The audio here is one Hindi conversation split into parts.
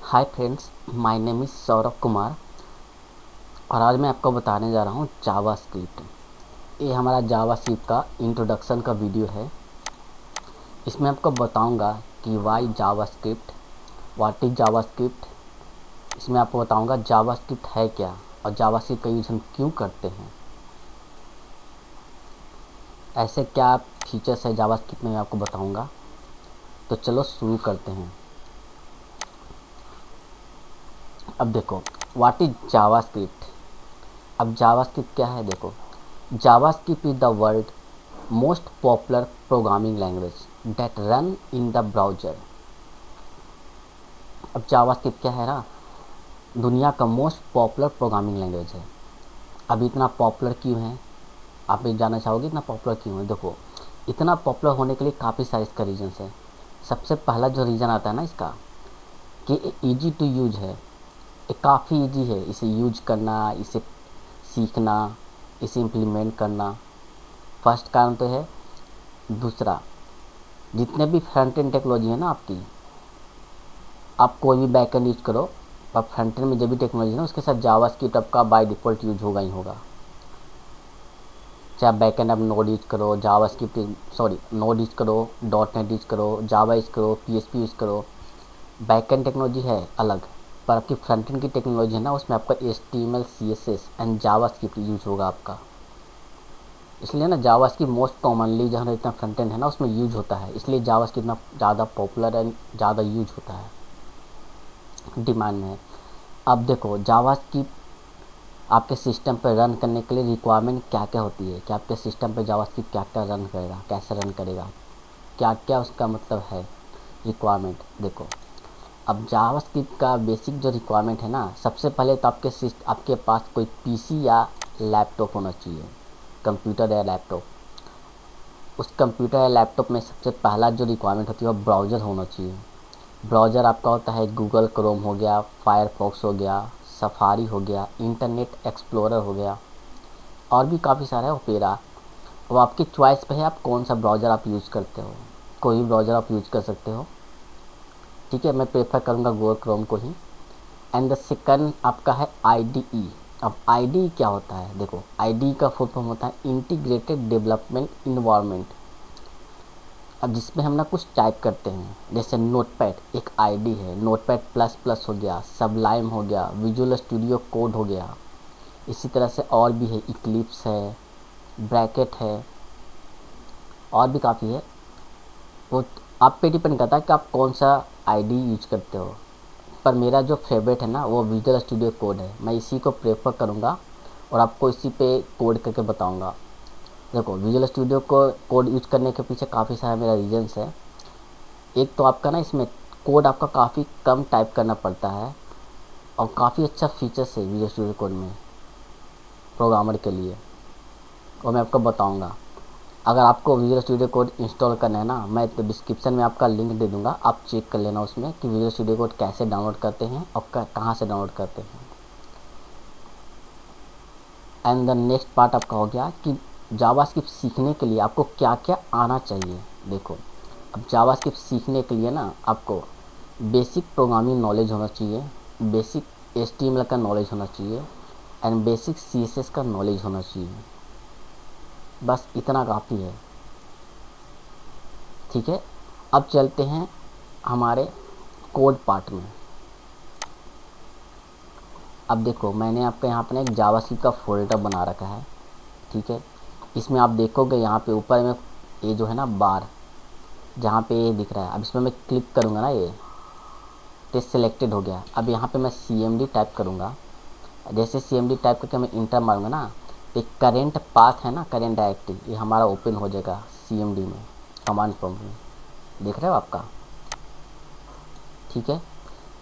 Hi friends, my name is Saurabh Kumar और आज मैं आपको बताने जा रहा हूँ जावास्क्रिप्ट। ये हमारा जावास्क्रिप्ट का इंट्रोडक्शन का वीडियो है। इसमें आपको बताऊँगा कि why JavaScript, what is JavaScript. इसमें आपको बताऊँगा जावास्क्रिप्ट है क्या और जावास्क्रिप्ट का यूज़ हम क्यों करते हैं। ऐसे क्या फीचर्स है जावास्क्रिप्ट में, मैं आपको बताऊँगा। तो चलो शुरू करते हैं। अब देखो, व्हाट इज़ जावास्क्रिप्ट। अब जावास्क्रिप्ट क्या है, देखो। JavaScript is the world most popular programming language that run in the browser. अब जावास्क्रिप्ट क्या है ना, दुनिया का मोस्ट पॉपुलर प्रोग्रामिंग लैंग्वेज है। अब इतना पॉपुलर क्यों है, आप ये जानना चाहोगे इतना पॉपुलर क्यों है। देखो, इतना पॉपुलर होने के लिए काफ़ी सारे इसका रीजन्स है। सबसे पहला जो रीज़न आता है ना इसका, कि ईजी टू यूज है। ये काफ़ी ईजी है इसे यूज करना, इसे सीखना, इसे इम्प्लीमेंट करना। फर्स्ट कारण तो है। दूसरा, जितने भी फ्रंट एंड टेक्नोलॉजी है ना आपकी, आप कोई भी बैक एंड यूज करो, पर फ्रंट एंड में जो भी टेक्नोलॉजी है ना उसके साथ जावास्क्रिप्ट आपका बाय डिफ़ॉल्ट यूज होगा ही होगा। चाहे बैक एंड आप नोड यूज करो, नोड यूज करो, डॉट नेट यूज करो, जावा यूज करो, PHP यूज करो, बैक एंड टेक्नोलॉजी है अलग, पर आपकी फ्रंट एंड की टेक्नोलॉजी है ना उसमें आपका HTML CSS and JavaScript use होगा आपका। इसलिए ना जावास्क्रिप्ट मोस्ट कॉमनली जहाँ इतना फ्रंट एंड है ना उसमें यूज होता है, इसलिए जावास्क्रिप्ट इतना ज़्यादा पॉपुलर एंड ज़्यादा यूज होता है, डिमांड में है। अब देखो, जावास्क्रिप्ट आपके सिस्टम पर रन करने के लिए रिक्वायरमेंट क्या क्या होती है, कि आपके सिस्टम पर जावास्क्रिप्ट क्या क्या रन करेगा, कैसे रन करेगा, क्या क्या उसका मतलब है रिक्वायरमेंट। देखो, अब जावास्क्रिप्ट का बेसिक जो रिक्वायरमेंट है ना, सबसे पहले तो आपके पास कोई PC या लैपटॉप होना चाहिए, कंप्यूटर या लैपटॉप। उस कंप्यूटर या लैपटॉप में सबसे पहला जो रिक्वायरमेंट होती है वो ब्राउज़र होना चाहिए। ब्राउज़र आपका होता है गूगल क्रोम हो गया, फायरफॉक्स हो गया, सफारी हो गया, इंटरनेट एक्सप्लोरर हो गया, और भी काफ़ी सारा है, ओपेरा। वो आपकी चॉइस पे है आप कौन सा ब्राउज़र आप यूज़ करते हो, कोई भी ब्राउज़र आप यूज़ कर सकते हो। ठीक है, मैं प्रेफर करूँगा गूगल क्रोम को ही। एंड द सेकंड आपका है IDE। अब IDE क्या होता है, देखो IDE का फुल फॉर्म होता है इंटीग्रेटेड डेवलपमेंट इन्वायरमेंट। अब जिसमें हम ना कुछ टाइप करते हैं, जैसे नोटपैड एक IDE है, नोटपैड प्लस प्लस हो गया, सबलाइम हो गया, विजुअल स्टूडियो कोड हो गया। इसी तरह से और भी है, इक्लिप्स है, ब्रैकेट है, और भी काफ़ी है। वो आप पे डिपेंड करता है कि आप कौन सा IDE यूज करते हो। पर मेरा जो फेवरेट है ना वो विजुअल स्टूडियो कोड है, मैं इसी को प्रेफर करूँगा और आपको इसी पे कोड करके बताऊँगा। देखो, विजुअल स्टूडियो को कोड यूज करने के पीछे काफ़ी सारा मेरा रीजन्स है। एक तो आपका ना इसमें कोड आपका काफ़ी कम टाइप करना पड़ता है और काफ़ी अच्छा फीचर्स है विजुअल स्टूडियो कोड में प्रोग्रामर के लिए, और मैं आपको बताऊंगा। अगर आपको विजुअल स्टूडियो कोड इंस्टॉल करना है ना, मैं तो डिस्क्रिप्शन में आपका लिंक दे दूंगा, आप चेक कर लेना उसमें कि विजुअल स्टूडियो कोड कैसे डाउनलोड करते हैं और कहाँ से डाउनलोड करते हैं। एंड द नेक्स्ट पार्ट आपका हो गया कि जावास्क्रिप्ट सीखने के लिए आपको क्या क्या आना चाहिए। देखो, अब जावास्क्रिप्ट सीखने के लिए ना आपको बेसिक प्रोग्रामिंग नॉलेज होना चाहिए, बेसिक HTML का नॉलेज होना चाहिए, एंड बेसिक CSS का नॉलेज होना चाहिए। बस इतना काफ़ी है। ठीक है, अब चलते हैं हमारे कोड पार्ट में। अब देखो, मैंने आपके यहाँ पर एक जावास्क्रिप्ट का फोल्डर बना रखा है। ठीक है, इसमें आप देखोगे यहाँ पे ऊपर में ये जो है ना बार, जहाँ पे ये दिख रहा है, अब इसमें मैं क्लिक करूँगा ना, ये टेस्ट सेलेक्टेड हो गया। अब यहाँ पे मैं CMD टाइप करूँगा। जैसे CMD टाइप करके मैं इंटर मारूँगा ना, एक करेंट पाथ है ना, करेंट डायरेक्टरी, ये हमारा ओपन हो जाएगा CMD में, कमांड प्रॉम्प्ट में, देख रहे हो आपका। ठीक है,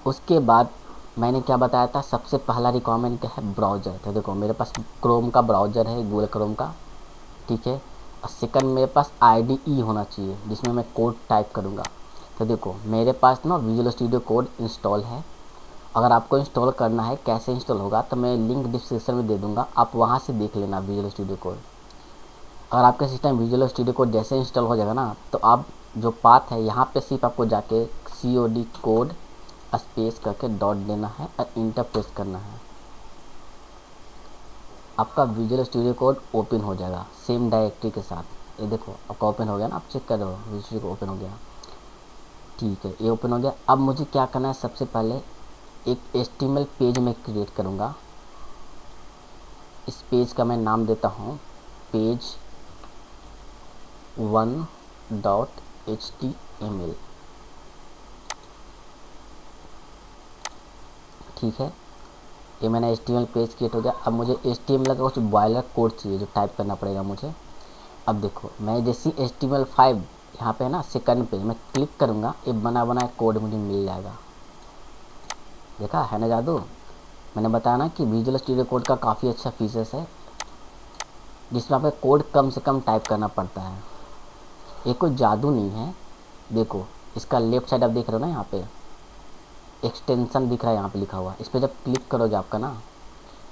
उसके बाद मैंने क्या बताया था, सबसे पहला रिक्वायरमेंट क्या है, ब्राउज़र। तो देखो, मेरे पास क्रोम का ब्राउज़र है, गूगल क्रोम का। ठीक है, और सेकंड मेरे पास IDE होना चाहिए जिसमें मैं कोड टाइप करूँगा। तो देखो, मेरे पास ना विजुअल स्टूडियो कोड इंस्टॉल है। अगर आपको इंस्टॉल करना है, कैसे इंस्टॉल होगा, तो मैं लिंक डिस्क्रिप्शन में दे दूँगा, आप वहाँ से देख लेना विजुअल स्टूडियो कोड। अगर आपके सिस्टम विजुअल स्टूडियो कोड जैसे इंस्टॉल हो जाएगा ना, तो आप जो पाथ है यहाँ पे सिर्फ आपको जाके COD कोड स्पेस करके डॉट देना है और इंटर प्रेस करना है। आपका विजुअल स्टूडियो कोड ओपन हो जाएगा सेम डायरेक्टरी के साथ। ये देखो आपका ओपन हो गया ना, आप चेक कर रहे हो विजुअल स्टूडियो ओपन हो गया। ठीक है, ये ओपन हो गया। अब मुझे क्या करना है, सबसे पहले एक HTML पेज मैं क्रिएट करूँगा। इस पेज का मैं नाम देता हूँ पेज 1.html। ठीक है, ये मैंने HTML पेज क्रिएट हो गया। अब मुझे HTML का कुछ बॉयलर कोड चाहिए जो टाइप करना पड़ेगा मुझे। अब देखो मैं जैसी HTML5 यहाँ पे है ना, सेकंड पेज मैं क्लिक करूँगा, ये बना बनाया कोड मुझे मिल जाएगा। देखा है ना जादू। मैंने बताया ना कि विजुअल स्टूडियो कोड का काफ़ी अच्छा फीचर्स है, जिसमें आपका कोड कम से कम टाइप करना पड़ता है। ये कोई जादू नहीं है। देखो इसका लेफ्ट साइड आप देख रहे हो ना, यहाँ पे एक्सटेंशन दिख रहा है, यहाँ पे लिखा हुआ। इस पर जब क्लिक करोगे आपका ना,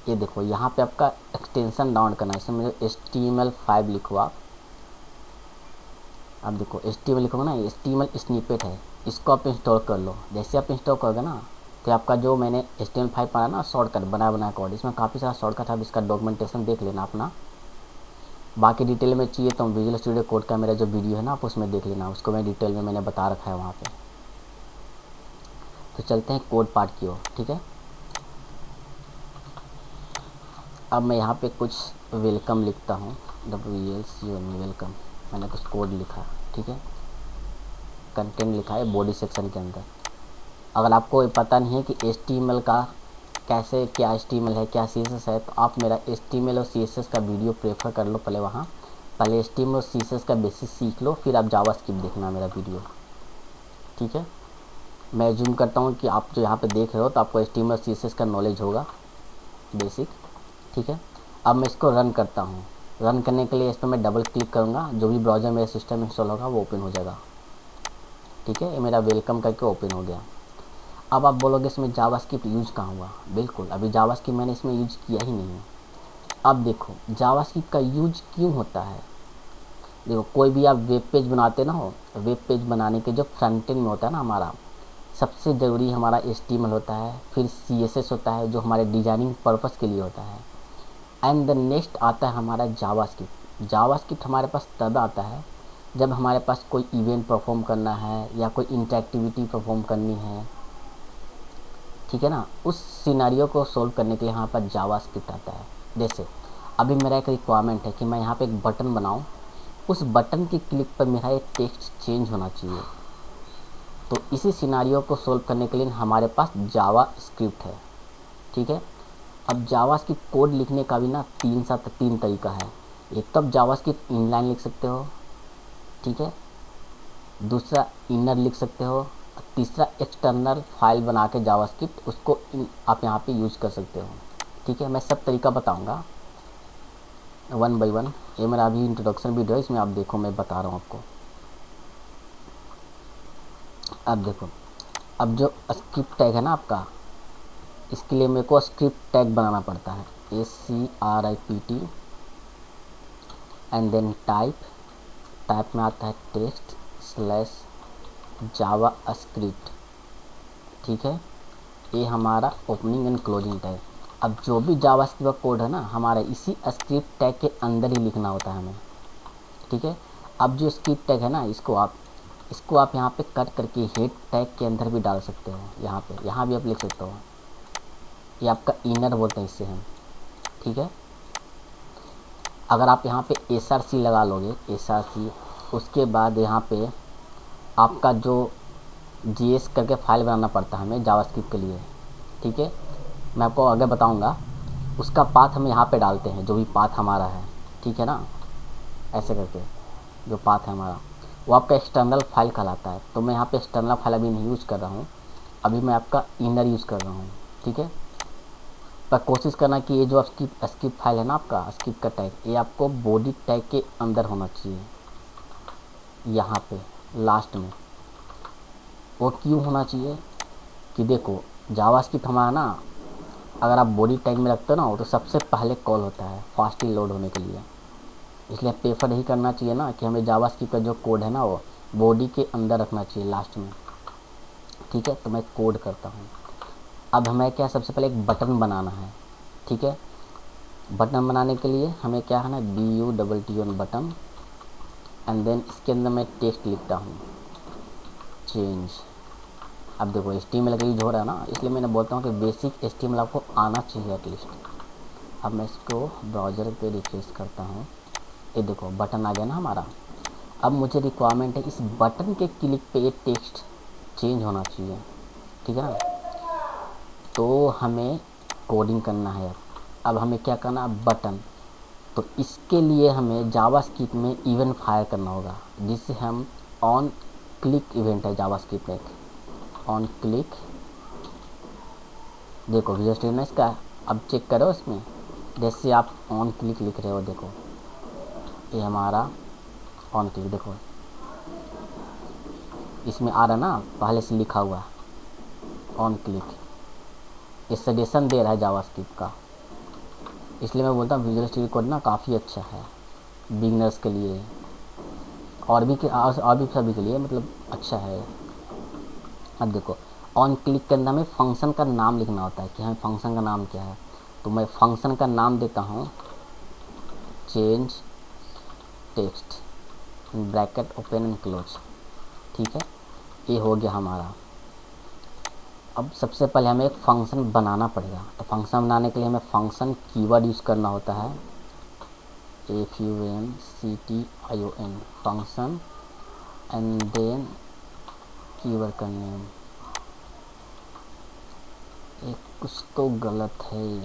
ये देखो यहाँ पे आपका एक्सटेंशन डाउन करना है। इसमें मुझे HTML5 लिखो आप देखो HTML लिखोगे ना, HTML स्निपेट है, इसको आप इंस्टॉल कर लो। जैसे आप इंस्टॉल करोगे ना, तो आपका जो मैंने HTML5 पढ़ा ना शॉर्टकट बनाया कोड, इसमें काफ़ी सारा शॉर्टकट है। इसका डॉक्यूमेंटेशन देख लेना अपना। बाकी डिटेल में चाहिए तो विजुअल स्टूडियो कोड का मेरा जो वीडियो है ना, आप उसमें देख लेना, उसको मैं डिटेल में मैंने बता रखा है वहाँ पे। तो चलते हैं कोड पार्ट की ओर। ठीक है, अब मैं यहाँ पे कुछ वेलकम लिखता हूँ, WELCOME वेलकम। मैंने कुछ कोड लिखा, ठीक है, कंटेंट लिखा है बॉडी सेक्शन के अंदर। अगर आपको ये पता नहीं है कि HTML का कैसे, क्या HTML है क्या CSS है, तो आप मेरा HTML और CSS का वीडियो प्रेफर कर लो पहले। वहाँ पहले HTML और CSS का बेसिक सीख लो, फिर आप जावास्क्रिप्ट देखना मेरा वीडियो। ठीक है, मैं जूम करता हूँ कि आप जो यहाँ पे देख रहे हो तो आपको HTML और CSS का नॉलेज होगा बेसिक। ठीक है, अब मैं इसको रन करता हूँ। रन करने के लिए इस पर मैं डबल क्लिक करूँगा, जो भी ब्राउज़र मेरा सिस्टम इंस्टॉल होगा वो ओपन हो जाएगा। ठीक है, ये मेरा वेलकम करके ओपन हो गया। अब आप बोलोगे इसमें जावास्क्रिप्ट यूज कहाँ हुआ। बिल्कुल, अभी जावास्क्रिप्ट मैंने इसमें यूज किया ही नहीं है। अब देखो जावास्क्रिप्ट का यूज क्यों होता है। देखो कोई भी आप वेब पेज बनाते ना हो, वेब पेज बनाने के जो फ्रंट एंड में होता है ना हमारा, सबसे ज़रूरी हमारा HTML होता है, फिर CSS होता है जो हमारे डिजाइनिंग पर्पस के लिए होता है, एंड द नेक्स्ट आता है हमारा जावास्क्रिप्ट। जावास्क्रिप्ट हमारे पास तब आता है जब हमारे पास कोई इवेंट परफॉर्म करना है या कोई इंटरेक्टिविटी परफॉर्म करनी है। ठीक है ना, उस सिनेरियो को सोल्व करने के लिए यहाँ पर जावास्क्रिप्ट आता है। जैसे अभी मेरा एक रिक्वायरमेंट है कि मैं यहाँ पे एक बटन बनाऊँ, उस बटन की क्लिक पर मेरा एक टेक्स्ट चेंज होना चाहिए। तो इसी सिनेरियो को सोल्व करने के लिए हमारे पास जावास्क्रिप्ट है। ठीक है, अब जावास्क्रिप्ट कोड लिखने का भी ना तीन तरीका है। एक तो आप जावास्क्रिप्ट इनलाइन लिख सकते हो, ठीक है, दूसरा इनर लिख सकते हो, तीसरा एक्सटर्नल फाइल बना के जावास्क्रिप्ट उसको आप यहाँ पे यूज कर सकते हो। ठीक है, मैं सब तरीका बताऊँगा वन बाय वन। ये मेरा अभी इंट्रोडक्शन वीडियो है, इसमें आप देखो मैं बता रहा हूँ आपको। अब देखो, अब जो स्क्रिप्ट टैग है ना आपका, इसके लिए मेरे को स्क्रिप्ट टैग बनाना पड़ता है, SCRIPT एंड देन टाइप में आता है टेक्स्ट स्लैश जावास्क्रिप्ट। ठीक है, ये हमारा ओपनिंग एंड क्लोजिंग टैग। अब जो भी जावास्क्रिप्ट कोड है ना हमारा इसी स्क्रिप्ट टैग के अंदर ही लिखना होता है हमें। ठीक है, अब जो स्क्रिप्ट टैग है ना इसको आप यहाँ पे कट करके हेड टैग के अंदर भी डाल सकते हो। यहाँ भी आप लिख सकते हो, ये आपका इनर बोलते हैं इससे हम। ठीक है, अगर आप यहाँ पे SRC लगा लोगे, SRC, उसके बाद यहाँ पे आपका जो JS करके फाइल बनाना पड़ता है हमें जावास्क्रिप्ट के लिए। ठीक है, मैं आपको आगे बताऊंगा। उसका पाथ हम यहाँ पे डालते हैं, जो भी पाथ हमारा है। ठीक है ना, ऐसे करके जो पाथ है हमारा वो आपका एक्सटर्नल फाइल कहलाता है। तो मैं यहाँ पे एक्सटर्नल फाइल अभी नहीं यूज़ कर रहा हूँ, अभी मैं आपका इनर यूज़ कर रहा हूँ। ठीक है, पर कोशिश करना कि ये जो स्क्रिप्ट फाइल है ना आपका स्क्रिप्ट का टैग, ये आपको बॉडी टैग के अंदर होना चाहिए, यहाँ पे लास्ट में। वो क्यों होना चाहिए कि देखो जावास्क्रिप्ट हमारा ना, अगर आप बॉडी टैग में रखते हो ना तो सबसे पहले कॉल होता है फास्टली लोड होने के लिए। इसलिए प्रेफर ही करना चाहिए ना कि हमें जावास्क्रिप्ट का जो कोड है ना वो बॉडी के अंदर रखना चाहिए लास्ट में। ठीक है, तो मैं कोड करता हूँ। अब हमें क्या, सबसे पहले एक बटन बनाना है, ठीक है। बटन बनाने के लिए हमें क्या है ना, BUTTON बटन, एंड देन इसके अंदर मैं टेक्स्ट लिखता हूँ चेंज। अब देखो HTML का यूज हो रहा है ना, इसलिए मैंने बोलता हूँ कि बेसिक HTML आपको आना चाहिए एटलीस्ट। अब मैं इसको ब्राउज़र पे रिफ्रेश करता हूँ, ये देखो बटन आ गया ना हमारा। अब मुझे रिक्वायरमेंट है इस बटन के क्लिक पे ये टेक्स्ट चेंज होना चाहिए, ठीक है ना। तो हमें कोडिंग करना है। अब हमें क्या करना है, बटन, तो इसके लिए हमें जावास्क्रिप्ट में इवेंट फायर करना होगा, जिससे हम ऑन क्लिक इवेंट है जावास्क्रिप्ट में, ऑन क्लिक, देखो विजुअल स्टूडियो में इसका। अब चेक करो इसमें, जैसे आप ऑन क्लिक लिख रहे हो, देखो ये हमारा ऑन क्लिक, देखो इसमें आ रहा ना पहले से लिखा हुआ ऑन क्लिक, ये सजेशन दे रहा है जावास्क्रिप्ट का। इसलिए मैं बोलता हूँ विजुअल स्टूडियो कोड ना काफ़ी अच्छा है बिगनर्स के लिए, और भी सभी के लिए, मतलब अच्छा है। अब देखो ऑन क्लिक के अंदर हमें फंक्शन का नाम लिखना होता है कि हमें फंक्शन का नाम क्या है। तो मैं फंक्शन का नाम देता हूँ change text, bracket open and close, ठीक है, ये हो गया हमारा। अब सबसे पहले हमें एक फंक्शन बनाना पड़ेगा, तो फंक्शन बनाने के लिए हमें फंक्शन कीवर्ड यूज़ करना होता है, FUNCTION function, and then keyword का नेम। एक कुछ तो गलत है,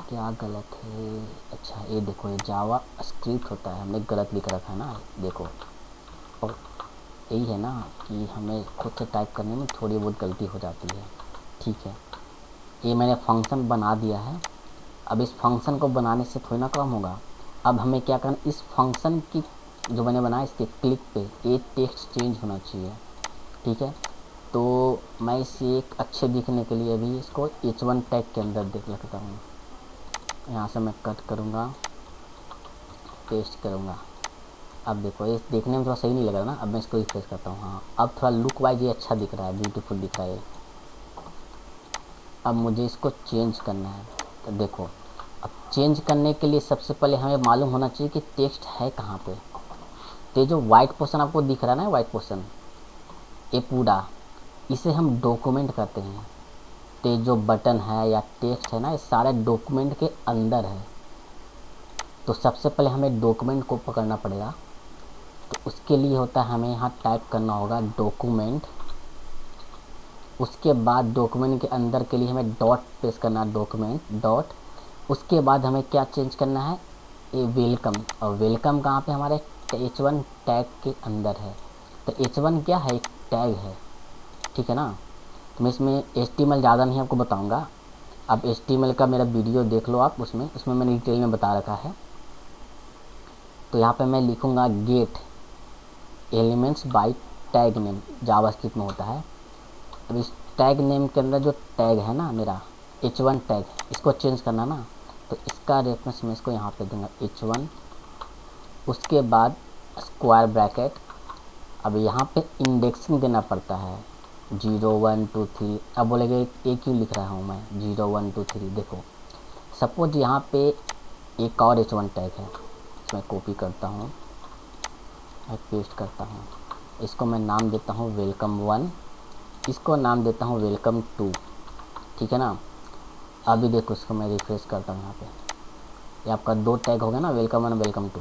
क्या गलत है, अच्छा ये देखो, ये जावा स्क्रिप्ट होता है, हमने गलत लिख रखा है ना, देखो। और यही है ना कि हमें खुद से टाइप करने में थोड़ी बहुत गलती हो जाती है, ठीक है। ये मैंने फंक्शन बना दिया है। अब इस फंक्शन को बनाने से थोड़ी ना काम होगा। अब हमें क्या करना, इस फंक्शन की जो मैंने बनाया इसके क्लिक पे ये टेक्स्ट चेंज होना चाहिए, ठीक है। तो मैं इसे एक अच्छे दिखने के लिए भी इसको H1 टैग के अंदर देख लगता हूँ। यहाँ से मैं कट करूँगा, पेस्ट करूँगा। अब देखो ये देखने में थोड़ा सही नहीं लग रहा ना, अब मैं इसको रिफ्रेश करता हूँ। हाँ, अब थोड़ा लुक वाइज ये अच्छा दिख रहा है, ब्यूटीफुल दिख रहा है। अब मुझे इसको चेंज करना है, तो देखो अब चेंज करने के लिए सबसे पहले हमें मालूम होना चाहिए कि टेक्स्ट है कहाँ पे। तो ये जो वाइट पोर्शन आपको दिख रहा है ना, वाइट पोर्शन, ये पूरा, इसे हम डॉक्यूमेंट करते हैं। तो जो बटन है या टेक्स्ट है ना, ये सारे डॉक्यूमेंट के अंदर है। तो सबसे पहले हमें डॉक्यूमेंट को पकड़ना पड़ेगा। तो उसके लिए होता है हमें यहाँ टाइप करना होगा डॉक्यूमेंट, उसके बाद डॉक्यूमेंट के अंदर के लिए हमें डॉट प्रेस करना है, डॉक्यूमेंट डॉट। उसके बाद हमें क्या चेंज करना है, ये वेलकम। और वेलकम कहाँ पे, हमारे H1 टैग के अंदर है। तो H1 क्या है, एक टैग है, ठीक है ना। तो मैं इसमें HTML ज़्यादा नहीं आपको बताऊंगा, अब HTML का मेरा वीडियो देख लो आप, उसमें मैंने डिटेल में बता रखा है। तो यहाँ पे मैं लिखूँगा gate elements bye tag name, JavaScript में होता है। अब इस टैग नेम के अंदर जो टैग है ना मेरा H1 टैग, इसको चेंज करना ना, तो इसका रेफरेंस मैं इसको यहाँ पे दूंगा H1। उसके बाद स्क्वायर ब्रैकेट। अब यहाँ पे इंडेक्सिंग देना पड़ता है 0 1 2 3। अब बोलेंगे ये क्यों लिख रहा हूँ मैं 0 1 2 3। देखो सपोज यहाँ पे एक और H1 टैग है, इसमें कॉपी करता हूँ, मैं पेस्ट करता हूँ, इसको मैं नाम देता हूँ वेलकम 1, इसको नाम देता हूँ वेलकम 2, ठीक है ना। अभी देखो इसको मैं रिफ्रेश करता हूँ, यहाँ पे ये आपका 2 टैग हो गया ना, वेलकम 1 वेलकम 2।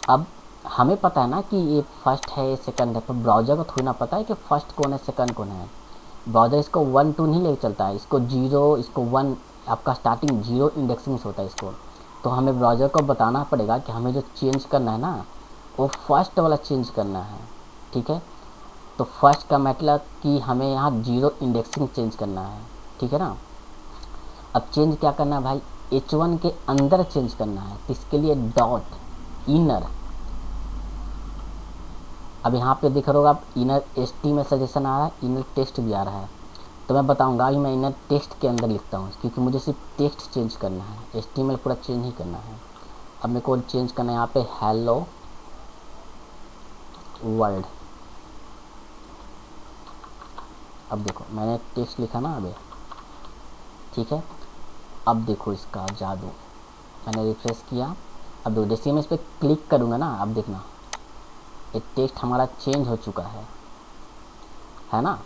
अब हमें पता है ना कि ये फर्स्ट है सेकंड है, पर ब्राउज़र को थोड़ी ना पता है कि फर्स्ट कौन है सेकंड कौन है। ब्राउज़र इसको 1 2 नहीं ले चलता है, इसको 0 इसको 1, आपका स्टार्टिंग 0 इंडेक्सिंग से होता है इसको। तो हमें ब्राउज़र को बताना पड़ेगा कि हमें जो चेंज करना है ना वो फर्स्ट वाला चेंज करना है, ठीक है। तो फर्स्ट का मतलब कि हमें यहाँ 0 इंडेक्सिंग चेंज करना है, ठीक है ना। अब चेंज क्या करना है भाई, H1 के अंदर चेंज करना है, तो इसके लिए डॉट इनर। अब यहाँ पे दिख रहा होगा आप इनर HT में सजेशन आ रहा है, इनर टेक्स्ट भी आ रहा है। तो मैं बताऊँगा अभी मैं इनर टेक्स्ट के अंदर लिखता हूँ, क्योंकि मुझे सिर्फ टेक्स्ट चेंज करना है, HTML पूरा चेंज नहीं करना है। अब मेरे को चेंज करना है यहाँ पे हेलो वर्ल्ड, अब देखो मैंने टेक्स्ट लिखा ना अभी, ठीक है। अब देखो इसका जादू, मैंने रिफ्रेश किया। अब देखो जैसे मैं इस पर क्लिक करूँगा ना, अब देखना ये टेक्स्ट हमारा चेंज हो चुका है ना।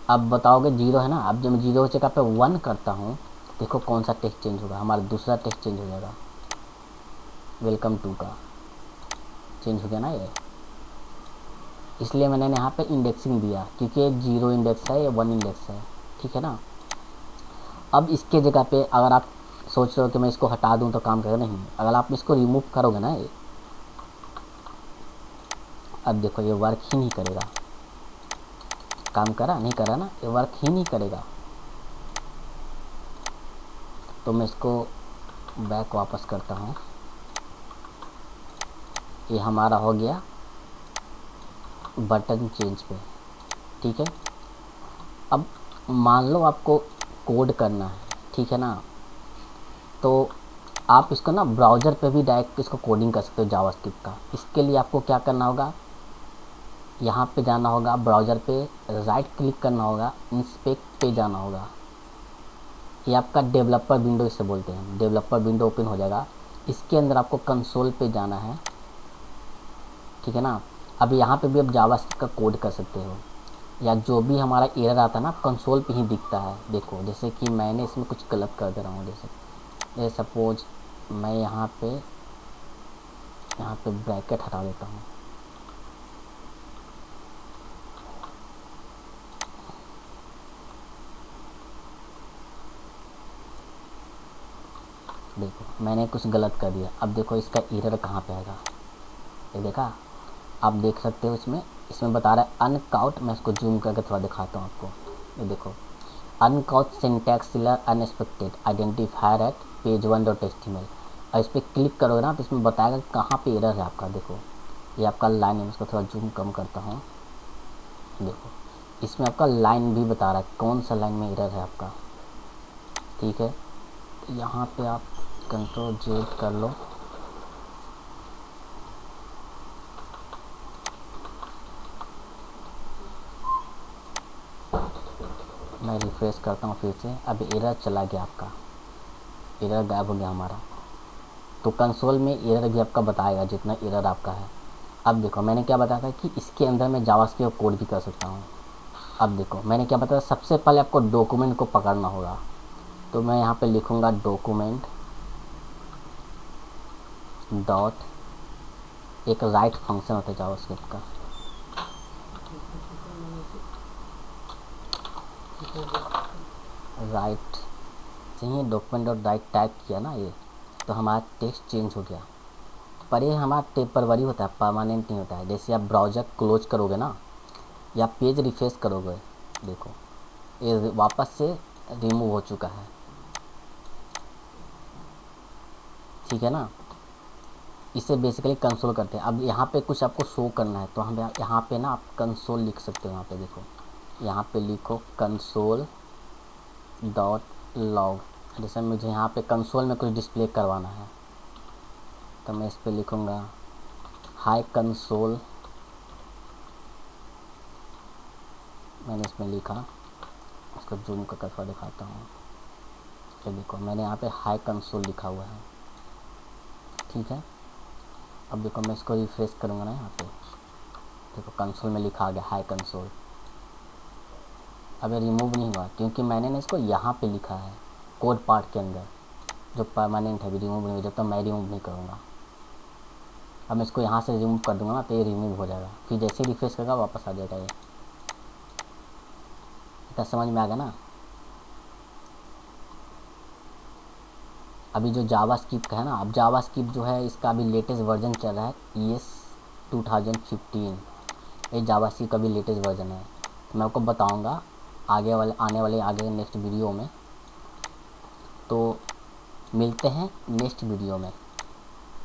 अब बताओगे जीरो है ना, अब जब मैं जीरो की जगह पे 1 करता हूँ, देखो कौन सा टेक्स्ट चेंज होगा, हमारा दूसरा टेक्स्ट चेंज हो जाएगा, वेलकम टू का चेंज हो गया ना ये। इसलिए मैंने यहाँ पे इंडेक्सिंग दिया, क्योंकि ये 0 इंडेक्स है, ये 1 इंडेक्स है, ठीक है ना। अब इसके जगह पे अगर आप सोच रहे हो कि मैं इसको हटा दूँ तो काम करेगा, नहीं, अगर आप इसको रिमूव करोगे ना ये, अब देखो ये वर्क ही नहीं करेगा। काम करा नहीं करा ना, ये वर्क ही नहीं करेगा। तो मैं इसको बैक वापस करता हूँ। ये हमारा हो गया बटन चेंज पे, ठीक है। अब मान लो आपको कोड करना है, ठीक है ना, तो आप इसको ना ब्राउज़र पे भी डायरेक्ट इसको कोडिंग कर सकते हो जावास्क्रिप्ट का। इसके लिए आपको क्या करना होगा, यहाँ पे जाना होगा ब्राउज़र पे, राइट क्लिक करना होगा, इंस्पेक्ट पे जाना होगा। ये आपका डेवलपर विंडो इसे बोलते हैं, डेवलपर विंडो ओपन हो जाएगा। इसके अंदर आपको कंसोल पे जाना है, ठीक है ना। अब यहाँ पे भी आप जावास्क्रिप्ट का कोड कर सकते हो, या जो भी हमारा एरर आता है ना कंसोल पे ही दिखता है। देखो जैसे कि मैंने इसमें कुछ गलत कर दे रहा हूँ, जैसे सपोज मैं यहाँ पे ब्रैकेट हटा देता हूँ, देखो मैंने कुछ गलत कर दिया। अब देखो इसका एरर कहाँ पे आएगा, ये देखा, आप देख सकते हो इसमें बता रहा है अनकाउट। मैं इसको जूम करके थोड़ा दिखाता हूँ आपको, ये देखो uncaught syntax error unexpected identifier at page 1.html। और इस पर क्लिक करोगे ना तो इसमें बताएगा कहाँ पे एरर है आपका। देखो ये आपका लाइन है, इसको थोड़ा जूम कम करता हूँ, देखो इसमें आपका लाइन भी बता रहा है कौन सा लाइन में एरर है आपका, ठीक है। यहाँ पे आप कंट्रोल Z कर लो, मैं रिफ्रेश करता हूँ फिर से। अब एरर चला गया, आपका एरर गायब हो गया हमारा। तो कंसोल में एरर भी आपका बताएगा जितना एरर आपका है। अब देखो मैंने क्या बताया था कि इसके अंदर मैं जावास्क्रिप्ट कोड भी कर सकता हूँ। अब देखो मैंने क्या बताया, सबसे पहले आपको डॉक्यूमेंट को पकड़ना होगा। तो मैं यहाँ पे लिखूँगा डॉक्यूमेंट डॉट, एक राइट फंक्शन होता है जावास्क्रिप्ट का, राइट से ही डॉक्यूमेंट डॉट राइट टाइप किया ना ये, तो हमारा टेक्स्ट चेंज हो गया। पर ये हमारा टेम्पररी होता है, परमानेंट नहीं होता है। जैसे आप ब्राउज़र क्लोज करोगे ना या पेज रिफ्रेश करोगे, देखो ये वापस से रिमूव हो चुका है, ठीक है ना। इसे बेसिकली कंसोल करते हैं। अब यहाँ पे कुछ आपको शो करना है तो हम यहाँ पे ना आप कंसोल लिख सकते हो। यहाँ पे देखो, यहाँ पे लिखो कंसोल डॉट लॉग। जैसे मुझे यहाँ पे कंसोल में कुछ डिस्प्ले करवाना है तो मैं इस पर लिखूँगा हाई कंसोल। मैंने इसमें लिखा, इसको जूम करके थोड़ा दिखाता हूँ, ये देखो मैंने यहाँ पे हाई कंसोल लिखा हुआ है, ठीक है। अब देखो मैं इसको रिफ्रेश करूँगा ना, यहाँ पे देखो कंसोल में लिखा आ गया हाई कंसोल। अब ये रिमूव नहीं हुआ क्योंकि मैंने ना इसको यहाँ पे लिखा है कोड पार्ट के अंदर, जो परमानेंट है, रिमूव नहीं हुआ जब तक मैं रिमूव नहीं करूँगा। अब मैं इसको यहाँ से रिमूव कर दूँगा ना तो ये रिमूव हो जाएगा, फिर जैसे ही रिफ्रेश करेगा वापस आ जाएगा। ये इतना समझ में आ गया ना। अभी जो जावास्क्रिप्ट का है ना, अब जावास्क्रिप्ट जो है इसका अभी लेटेस्ट वर्जन चल रहा है ES 2015। ये जावास्क्रिप्ट का भी लेटेस्ट वर्जन है। तो मैं आपको बताऊंगा आने वाले नेक्स्ट वीडियो में। तो मिलते हैं नेक्स्ट वीडियो में।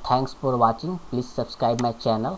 Thanks for watching, please subscribe my channel.